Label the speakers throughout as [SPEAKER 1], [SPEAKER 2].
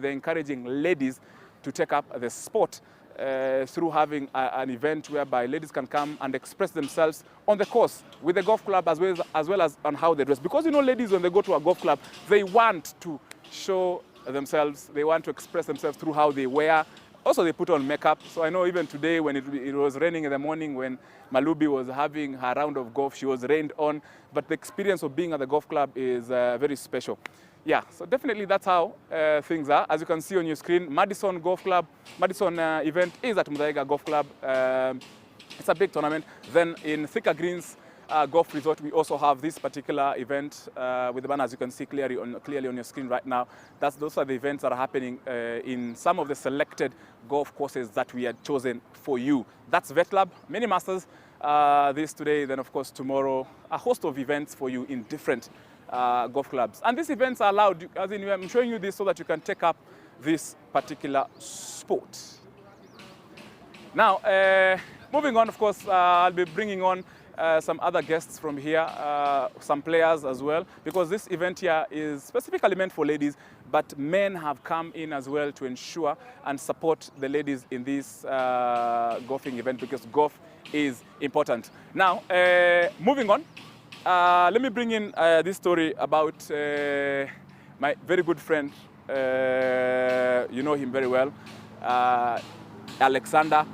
[SPEAKER 1] They're encouraging ladies to take up the sport through having an event whereby ladies can come and express themselves on the course with the golf club as well as on how they dress. Because you know, ladies, when they go to a golf club, they want to show themselves, they want to express themselves through how they wear. Also, they put on makeup. So I know even today when it was raining in the morning, when Malubi was having her round of golf, she was rained on. But the experience of being at the golf club is very special. Yeah, so definitely that's how things are. As you can see on your screen, Madison Golf Club, Madison event is at Muthaiga Golf Club. It's a big tournament. Then in Thika Greens Golf Resort, we also have this particular event with the banner, as you can see clearly on your screen right now. Those are the events that are happening in some of the selected golf courses that we had chosen for you. That's Vet Lab, Mini Masters, this today, then of course tomorrow, a host of events for you in different golf clubs. And these events are allowed, as in I'm showing you this so that you can take up this particular sport. Now, moving on, of course, I'll be bringing on some other guests from here, some players as well, because this event here is specifically meant for ladies, but men have come in as well to ensure and support the ladies in this golfing event, because golf is important. Now, moving on, let me bring in this story about my very good friend, you know him very well, Alexander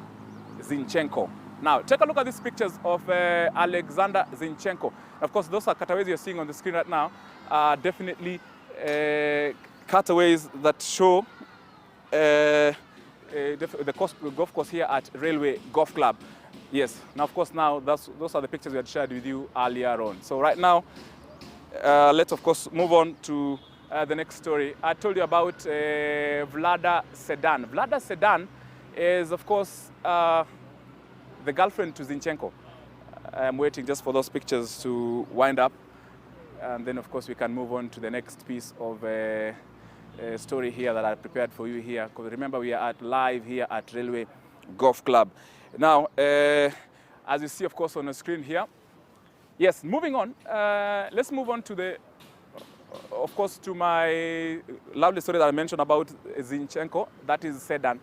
[SPEAKER 1] Zinchenko. Now, take a look at these pictures of Alexander Zinchenko. Of course, those are cutaways you're seeing on the screen right now are definitely cutaways that show the golf course here at Railway Golf Club. Yes, now of course those are the pictures we had shared with you earlier on. So right now, let's of course move on to the next story. I told you about Vlada Sedan. Vlada Sedan is of course the girlfriend to Zinchenko. I'm waiting just for those pictures to wind up, and then of course we can move on to the next piece of story here that I prepared for you here. Because remember, we are live here at Railway Golf Club. Now, as you see, of course, on the screen here. Yes, moving on. Let's move on to of course, to my lovely story that I mentioned about Zinchenko. That is Sedan.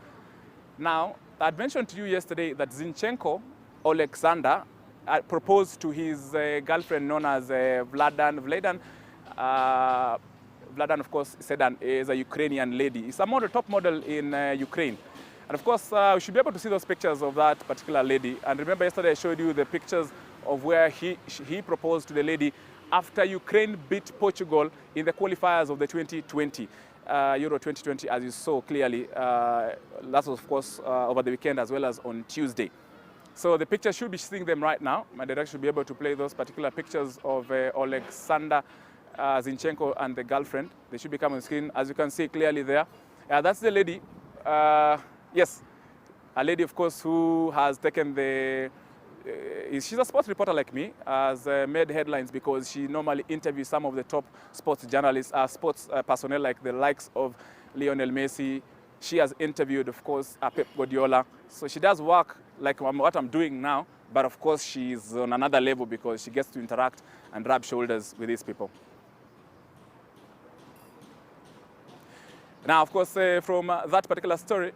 [SPEAKER 1] Now, I had mentioned to you yesterday that Zinchenko, Alexander, proposed to his girlfriend known as Vladan. Vladan, of course, Sedan is a Ukrainian lady. He's a top model in Ukraine. And of course, we should be able to see those pictures of that particular lady. And remember, yesterday I showed you the pictures of where he proposed to the lady after Ukraine beat Portugal in the qualifiers of the 2020, Euro 2020, as you saw clearly. That was, of course, over the weekend as well as on Tuesday. So the pictures should be seeing them right now. My director should be able to play those particular pictures of Alexander Zinchenko and the girlfriend. They should be coming on the screen, as you can see clearly there. That's the lady. Yes, a lady, of course, who has taken she's a sports reporter like me, has made headlines because she normally interviews some of the top sports journalists, sports personnel like the likes of Lionel Messi. She has interviewed, of course, Pep Guardiola. So she does work like what I'm doing now, but of course she's on another level because she gets to interact and rub shoulders with these people. Now, of course, from that particular story,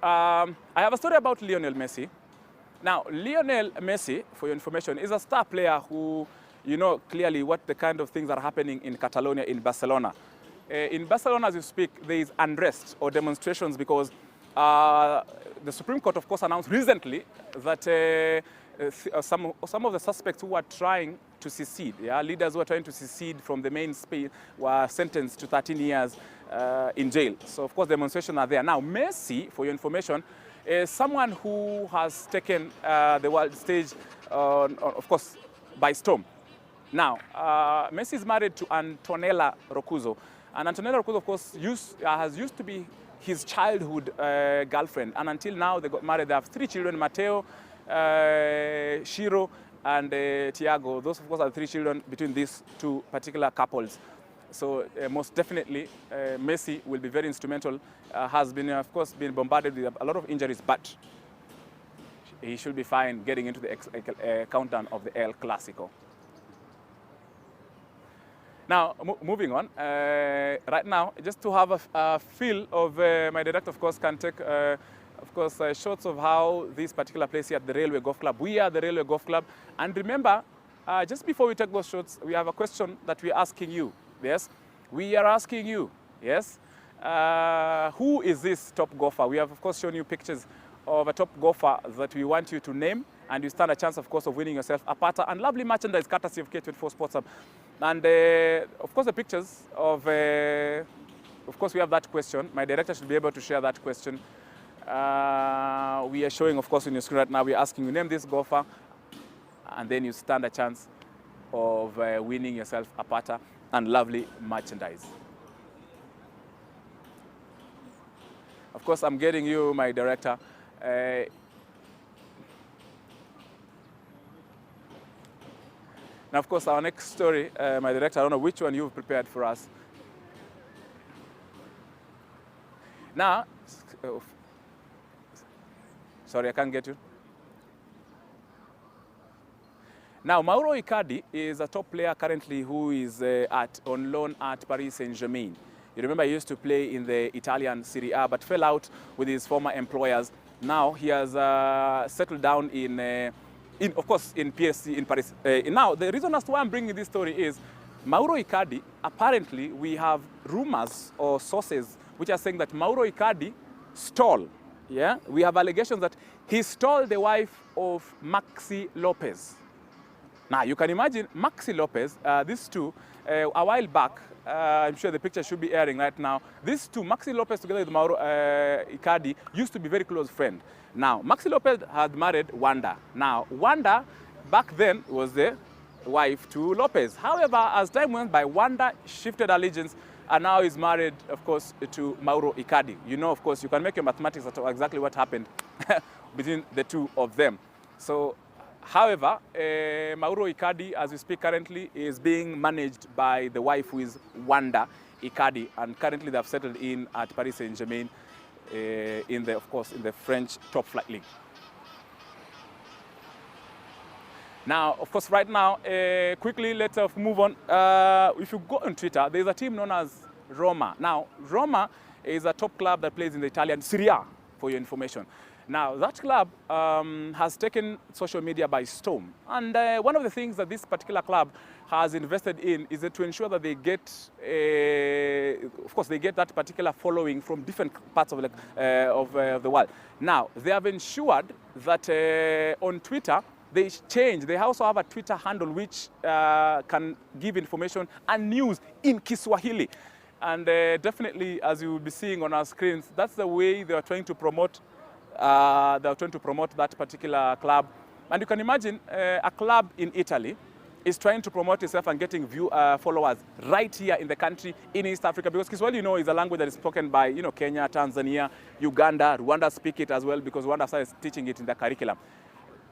[SPEAKER 1] I have a story about Lionel Messi. Now, Lionel Messi, for your information, is a star player who, you know clearly what the kind of things are happening in Catalonia, in Barcelona. In Barcelona, as you speak, there is unrest or demonstrations because the Supreme Court, of course, announced recently that some of the suspects who are trying to secede, leaders who are trying to secede from the main Spain, were sentenced to 13 years in jail. So, of course, demonstrations are there. Now, Messi, for your information, is someone who has taken the world stage, of course, by storm. Now, Messi is married to Antonella Roccuzzo. And Antonella Roccuzzo, of course, has used to be his childhood girlfriend. And until now, they got married. They have 3 children, Matteo, Shiro, and Tiago. Those, of course, are the 3 children between these 2 particular couples. So most definitely, Messi will be very instrumental. Has been, of course, been bombarded with a lot of injuries, but he should be fine getting into the countdown of the El Clasico. Now, moving on, right now, just to have a feel of, my director, of course, can take, of course, shots of how this particular place here at the Railway Golf Club. We are the Railway Golf Club. And remember, just before we take those shots, we have a question that we're asking you. Yes? We are asking you, yes? Who is this top golfer? We have, of course, shown you pictures of a top golfer that we want you to name, and you stand a chance, of course, of winning yourself a partner and lovely merchandise courtesy of K24 Sports Hub. And, of course, the pictures of course, we have that question. My director should be able to share that question. We are showing, of course, on your screen right now. We're asking you, name this golfer, and then you stand a chance of winning yourself a partner and lovely merchandise. Of course, I'm getting you, my director. Now, of course, our next story, my director, I don't know which one you've prepared for us. Now, sorry, I can't get you. Now, Mauro Icardi is a top player currently who is on loan at Paris Saint-Germain. You remember he used to play in the Italian Serie A, but fell out with his former employers. Now he has settled down of course, in PSG in Paris. Now, the reason as to why I'm bringing this story is Mauro Icardi, apparently we have rumors or sources which are saying that Mauro Icardi stole. Yeah? We have allegations that he stole the wife of Maxi Lopez. Now, you can imagine Maxi Lopez, these two, a while back, I'm sure the picture should be airing right now. These two, Maxi Lopez together with Mauro Icardi, used to be very close friends. Now, Maxi Lopez had married Wanda. Now, Wanda, back then, was the wife to Lopez. However, as time went by, Wanda shifted allegiance and now is married, of course, to Mauro Icardi. You know, of course, you can make your mathematics as to exactly what happened between the two of them. So, however, Mauro Icardi, as we speak currently, is being managed by the wife who is Wanda Icardi, and currently they have settled in at Paris Saint-Germain, of course, in the French top flight league. Now, of course, right now, quickly, let's move on. If you go on Twitter, there's a team known as Roma. Now, Roma is a top club that plays in the Italian Serie A, for your information. Now, that club has taken social media by storm. And one of the things that this particular club has invested in is to ensure that they get, of course, they get that particular following from different parts of the world. Now, they have ensured that on Twitter, they also have a Twitter handle which can give information and news in Kiswahili. And definitely, as you will be seeing on our screens, that's the way they are trying to promote that particular club. And you can imagine a club in Italy is trying to promote itself and getting followers right here in the country, in East Africa, because Kiswahili, you know, is a language that is spoken by, you know, Kenya, Tanzania, Uganda. Rwanda speak it as well because Rwanda started teaching it in the curriculum.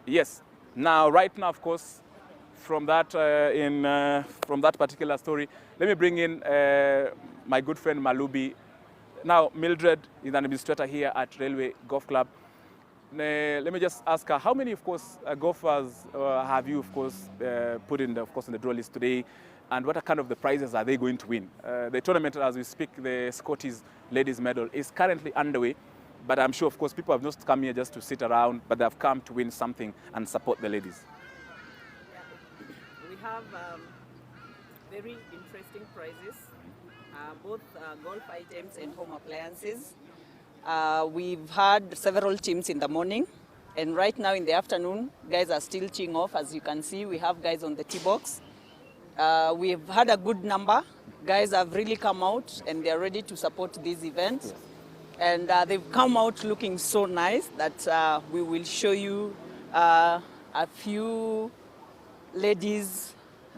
[SPEAKER 1] Yes. Now, right now, of course, from that particular story, let me bring in my good friend Malubi. Now, Mildred is an administrator here at Railway Golf Club. Let me just ask her, how many, of course, golfers have you, of course, put in the draw list today, and what are kind of the prizes are they going to win? The tournament, as we speak, the Skortie's Ladies Medal is currently underway, but I'm sure, of course, people have not come here just to sit around, but they have come to win something and support the ladies.
[SPEAKER 2] We have very interesting prizes. Both golf items and home appliances. We've had several teams in the morning, and right now in the afternoon, guys are still teeing off. As you can see, we have guys on the tee box. We've had a good number. Guys have really come out, and they're ready to support this event. Yes. And they've come out looking so nice that we will show you a few ladies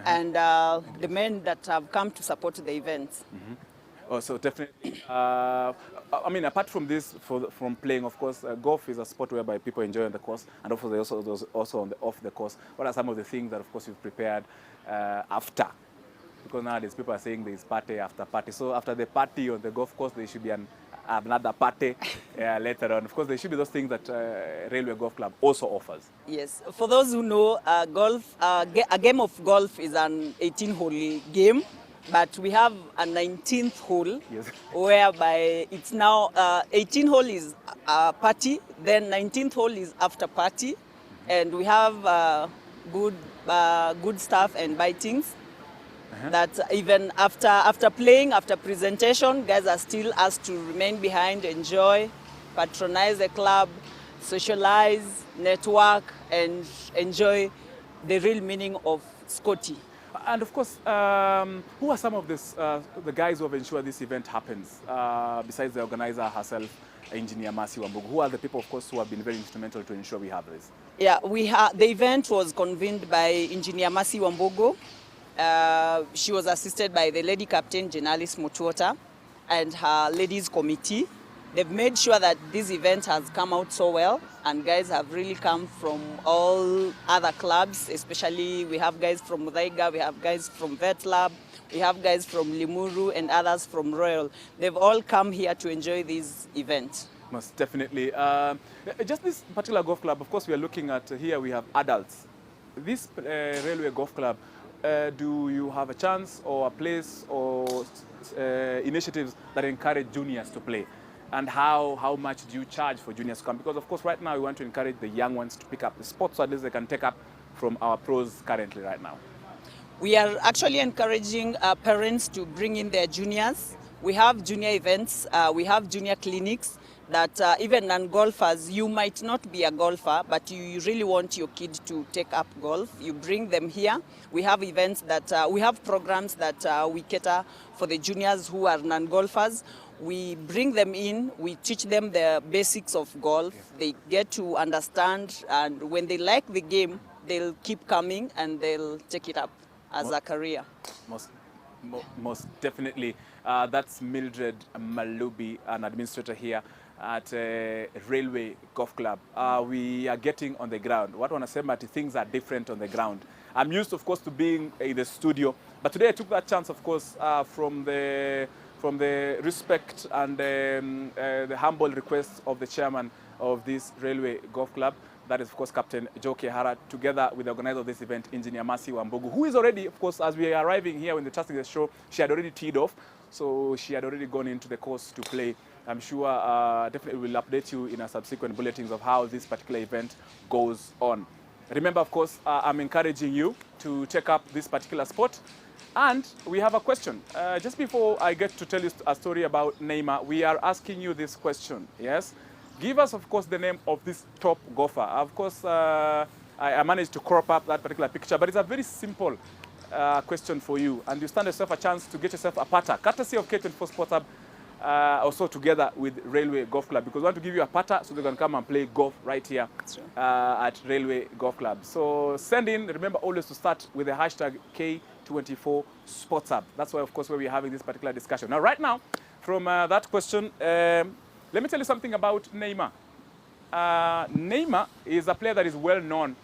[SPEAKER 2] and the men that have come to support the event.
[SPEAKER 1] Mm-hmm. Oh, so definitely, I mean, apart from this, from playing, of course, golf is a sport whereby people enjoy on the course, and also off the course. What are some of the things that, of course, you've prepared after? Because nowadays people are saying there is party after party. So after the party on the golf course, there should be another party later on. Of course, there should be those things that Railway Golf Club also offers.
[SPEAKER 2] Yes. For those who know, golf, a game of golf is an 18-hole game. but we have a 19th hole,
[SPEAKER 1] Yes.
[SPEAKER 2] whereby it's now 18 hole is party, then 19th hole is after party, and we have good stuff and bitings. That even after playing, after presentation, guys are still asked to remain behind, enjoy, patronize the club, socialize, network, and enjoy the real meaning of Skortie.
[SPEAKER 1] And of course, who are some of the guys who have ensured this event happens, besides the organizer herself, Engineer Mercy Wambugu? Who are the people, of course, who have been very instrumental to ensure we have this?
[SPEAKER 2] Yeah, the event was convened by Engineer Mercy Wambugu. She was assisted by the Lady Captain Jenalis Mutuota and her ladies committee. They've made sure that this event has come out so well, and guys have really come from all other clubs, especially we have guys from Muthaiga, we have guys from Vet Lab, we have guys from Limuru and others from Royal. They've all come here to enjoy this event.
[SPEAKER 1] Most definitely. Just this particular golf club, of course, we are looking at here, we have adults. This railway golf club, do you have a chance or a place or initiatives that encourage juniors to play? And how much do you charge for juniors to come? Because of course right now we want to encourage the young ones to pick up the sports so at least they can take up from our pros currently right now.
[SPEAKER 2] We are actually encouraging parents to bring in their juniors. We have junior events, we have junior clinics that even non-golfers, you might not be a golfer, but you really want your kid to take up golf. You bring them here. We have events that, we have programs that we cater for the juniors who are non-golfers. We bring them in, we teach them the basics of golf. They get to understand, and when they like the game, they'll keep coming and they'll take it up as a career.
[SPEAKER 1] Most definitely. That's Mildred Malubi, an administrator here at Railway Golf Club. We are getting on the ground. What I want to say, Marty, things are different on the ground. I'm used, of course, to being in the studio, but today I took that chance, of course, from the respect and the humble request of the chairman of this Railway Golf Club. That is, of course, Captain Joe Kehara, together with the organizer of this event, Engineer Mercy Wambugu, who is already, of course, as we are arriving here when the Trusting the show, she had already teed off, so she had already gone into the course to play. I'm sure definitely we'll update you in our subsequent bulletins of how this particular event goes on. Remember, of course, I'm encouraging you to check up this particular sport. And we have a question. Just before I get to tell you a story about Neymar, we are asking you this question, yes? Give us, of course, the name of this top golfer. Of course, I managed to crop up that particular picture, but it's a very simple question for you. And you stand yourself a chance to get yourself a putter, courtesy of K24 Sports Hub, also together with Railway Golf Club, because we want to give you a putter so they can come and play golf right here at Railway Golf Club. So send in, remember always to start with the hashtag K24 Sports Hub. That's why, of course, where we're having this particular discussion. Now, right now, from that question, let me tell you something about Neymar. Neymar is a player that is well known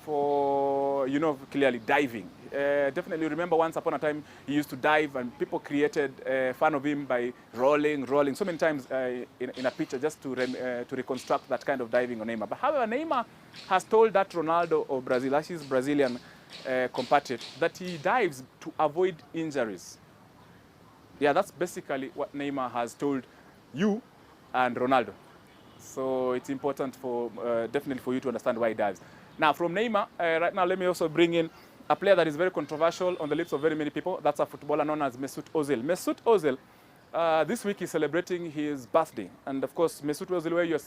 [SPEAKER 1] for, clearly diving. Definitely remember once upon a time he used to dive and people created fun of him by rolling so many times in a picture just to reconstruct that kind of diving on Neymar. But however, Neymar has told that Ronaldo of Brazil, his Brazilian compatriot, that he dives to avoid injuries. Yeah, that's basically what Neymar has told you and Ronaldo. So it's important for definitely for you to understand why he dives. Now, from Neymar, right now, let me also bring in a player that is very controversial on the lips of very many people. That's a footballer known as Mesut Ozil. Mesut Ozil, this week is celebrating his birthday. And of course, Mesut Ozil, where you're